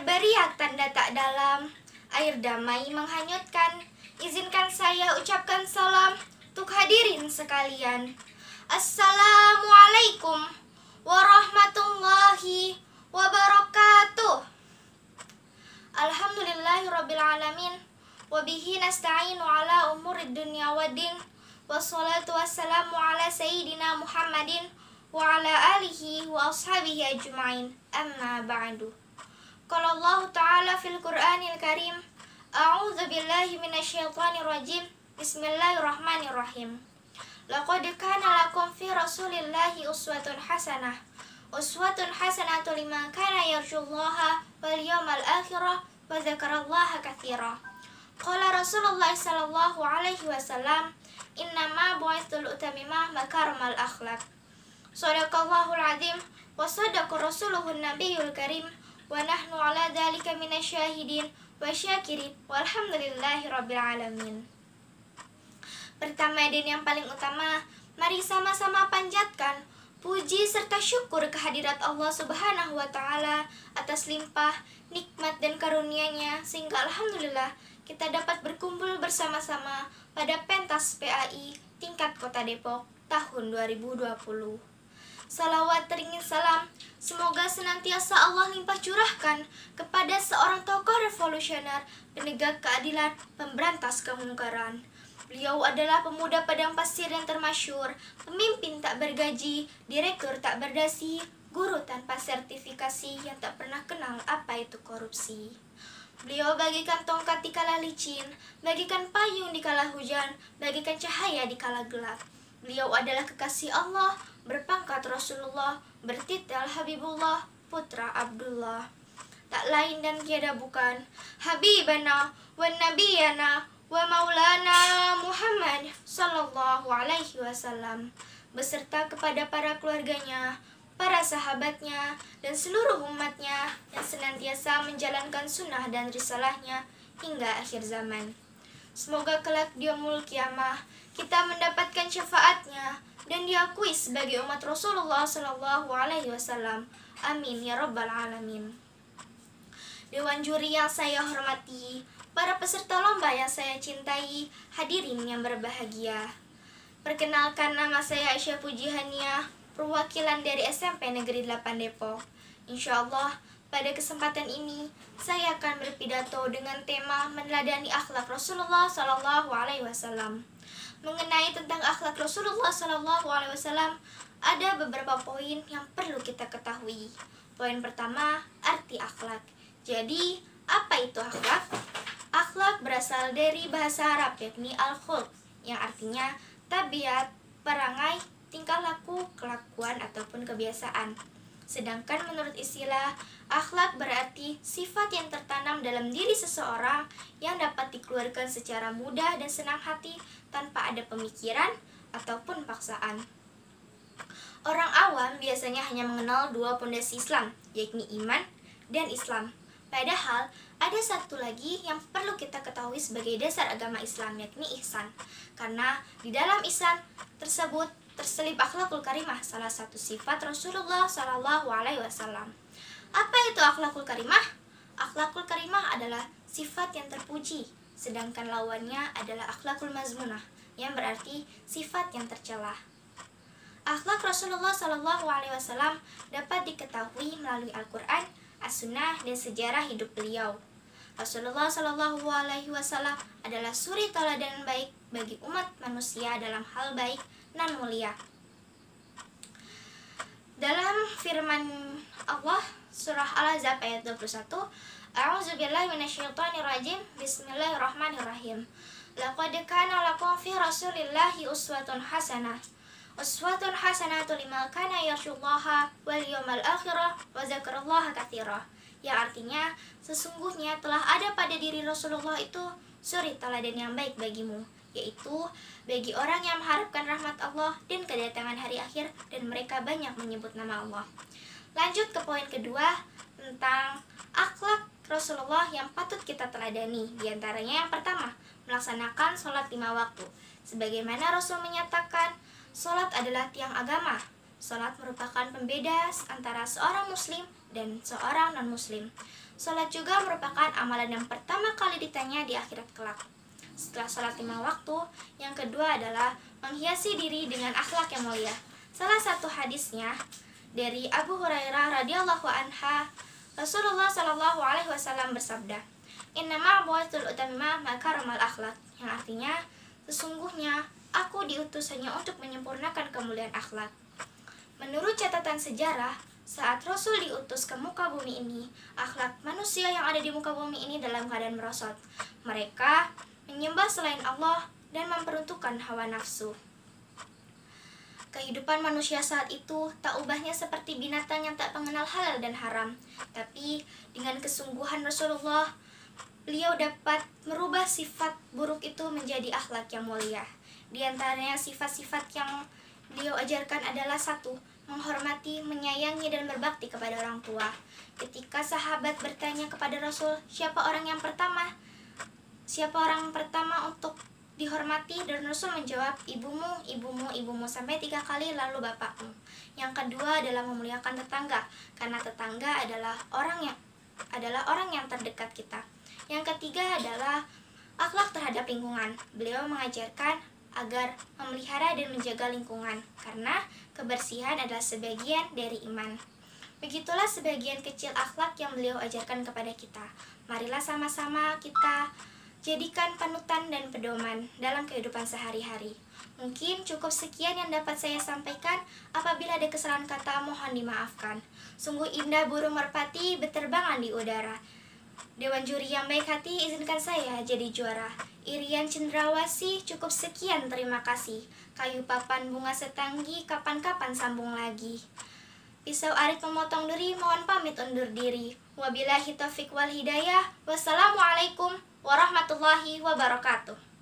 Berberiak tanda tak dalam, air damai menghanyutkan. Izinkan saya ucapkan salam untuk hadirin sekalian. Assalamualaikum warahmatullahi wabarakatuh. Alhamdulillahirrabbilalamin. Wabihi nasta'inu ala umurid dunya waddin. Wassalatu wassalamu ala sayyidina Muhammadin wa ala alihi wa ashabihi ajma'in. Amma ba'du. Qala Allah Ta'ala fil Qur'anil Karim, A'udzu billahi minasyaitonir rajim. Bismillahirrahmanirrahim. Laqad kana lakum fi Rasulillahi uswatun hasanah. Uswatun hasanatun liman kana yarjullaha wal yawmal akhirah wa dzakarallaha katsira. Qala Rasulullah sallallahu alaihi wasallam, innama bu'itstul utamimah makarimal akhlaq. Shadaqallahul azim wa sadaqa rasuluhun nabiyul karim. Wa nahnu ala dzalika minasyahidin wa syakirin walhamdulillahi rabbil alamin. Pertama dan yang paling utama, mari sama-sama panjatkan puji serta syukur kehadirat Allah Subhanahu wa taala atas limpah nikmat dan karunia-Nya sehingga alhamdulillah kita dapat berkumpul bersama-sama pada pentas PAI tingkat Kota Depok tahun 2020. Salawat teringin salam semoga senantiasa Allah limpah curahkan kepada seorang tokoh revolusioner, penegak keadilan, pemberantas kemungkaran. Beliau adalah pemuda padang pasir yang termasyhur, pemimpin tak bergaji, direktur tak berdasi, guru tanpa sertifikasi yang tak pernah kenal apa itu korupsi. Beliau bagikan tongkat di kala licin, bagikan payung di kala hujan, bagikan cahaya di kala gelap. Beliau adalah kekasih Allah, berpangkat Rasulullah, bertitel Habibullah, putra Abdullah. Tak lain dan tiada bukan Habibana wa Nabiyana wa Maulana Muhammad sallallahu alaihi wasallam, beserta kepada para keluarganya, para sahabatnya, dan seluruh umatnya yang senantiasa menjalankan sunnah dan risalahnya hingga akhir zaman. Semoga kelak di yaumul qiyamah kita mendapatkan syafaatnya dan diakui sebagai umat Rasulullah sallallahu alaihi wasallam. Amin ya rabbal alamin. Dewan juri yang saya hormati, para peserta lomba yang saya cintai, hadirin yang berbahagia. Perkenalkan, nama saya Aisyah Pujihania, perwakilan dari SMP Negeri 8 Depok. Insyaallah pada kesempatan ini saya akan berpidato dengan tema meneladani akhlak Rasulullah sallallahu alaihi wasallam. Mengenai tentang akhlak Rasulullah sallallahu alaihi wasallam, ada beberapa poin yang perlu kita ketahui. Poin pertama, arti akhlak. Jadi, apa itu akhlak? Akhlak berasal dari bahasa Arab yakni al-khulq, yang artinya tabiat, perangai, tingkah laku, kelakuan ataupun kebiasaan. Sedangkan menurut istilah, akhlak berarti sifat yang tertanam dalam diri seseorang yang dapat dikeluarkan secara mudah dan senang hati tanpa ada pemikiran ataupun paksaan. Orang awam biasanya hanya mengenal dua pondasi Islam, yakni iman dan Islam. Padahal ada satu lagi yang perlu kita ketahui sebagai dasar agama Islam, yakni ihsan. Karena di dalam ihsan tersebut terselip akhlakul karimah, salah satu sifat Rasulullah sallallahu alaihi wasallam. Apa itu akhlakul karimah? Akhlakul karimah adalah sifat yang terpuji, sedangkan lawannya adalah akhlakul mazmunah, yang berarti sifat yang tercela. Akhlak Rasulullah sallallahu alaihi wasallam dapat diketahui melalui Al-Qur'an, As-Sunnah, dan sejarah hidup beliau. Rasulullah sallallahu alaihi wasallam adalah suri tauladan baik bagi umat manusia dalam hal baik nan mulia. Dalam firman Allah surah Al-Ahzab ayat 21, A'udzubillahi minasyaitonir rajim. Bismillahirrahmanirrahim. Laqad kana lakum fi Rasulillahi uswatun hasanah. Uswatun hasanatun liman kana yarjullaha wal yawmal akhirah wa dzakarallaha katsira. Yang artinya, sesungguhnya telah ada pada diri Rasulullah itu suri teladan yang baik bagimu, yaitu bagi orang yang mengharapkan rahmat Allah dan kedatangan hari akhir dan mereka banyak menyebut nama Allah. Lanjut ke poin kedua tentang akhlak Rasulullah yang patut kita teladani. Di antaranya yang pertama, melaksanakan sholat 5 waktu. Sebagaimana Rasul menyatakan, sholat adalah tiang agama. Sholat merupakan pembeda antara seorang muslim dan seorang non-muslim. Salat juga merupakan amalan yang pertama kali ditanya di akhirat kelak. Setelah salat 5 waktu, yang kedua adalah menghiasi diri dengan akhlak yang mulia. Salah satu hadisnya dari Abu Hurairah radhiyallahu anha, Rasulullah shallallahu alaihi wasallam bersabda, "Inna ma'bu'atul utamma makaramal akhlak," yang artinya, sesungguhnya aku diutus hanya untuk menyempurnakan kemuliaan akhlak. Menurut catatan sejarah, saat Rasul diutus ke muka bumi ini, akhlak manusia yang ada di muka bumi ini dalam keadaan merosot. Mereka menyembah selain Allah dan memperuntukkan hawa nafsu. Kehidupan manusia saat itu tak ubahnya seperti binatang yang tak mengenal halal dan haram. Tapi dengan kesungguhan Rasulullah, beliau dapat merubah sifat buruk itu menjadi akhlak yang mulia. Di antaranya sifat-sifat yang beliau ajarkan adalah 1. Menghormati, menyayangi, dan berbakti kepada orang tua. Ketika sahabat bertanya kepada Rasul, siapa orang pertama untuk dihormati, dan Rasul menjawab, ibumu, ibumu, ibumu, sampai 3 kali, lalu bapakmu. Yang kedua adalah memuliakan tetangga, karena tetangga adalah orang yang terdekat kita. Yang ketiga adalah akhlak terhadap lingkungan. Beliau mengajarkan agar memelihara dan menjaga lingkungan, karena kebersihan adalah sebagian dari iman. Begitulah sebagian kecil akhlak yang beliau ajarkan kepada kita. Marilah sama-sama kita jadikan panutan dan pedoman dalam kehidupan sehari-hari. Mungkin cukup sekian yang dapat saya sampaikan. Apabila ada kesalahan kata, mohon dimaafkan. Sungguh indah burung merpati berterbangan di udara. Dewan juri yang baik hati, izinkan saya jadi juara. Irian Cendrawasih, cukup sekian, terima kasih. Kayu papan bunga setanggi, kapan-kapan sambung lagi. Pisau arit memotong duri, mohon pamit undur diri. Wabillahi taufiq wal hidayah. Wassalamualaikum warahmatullahi wabarakatuh.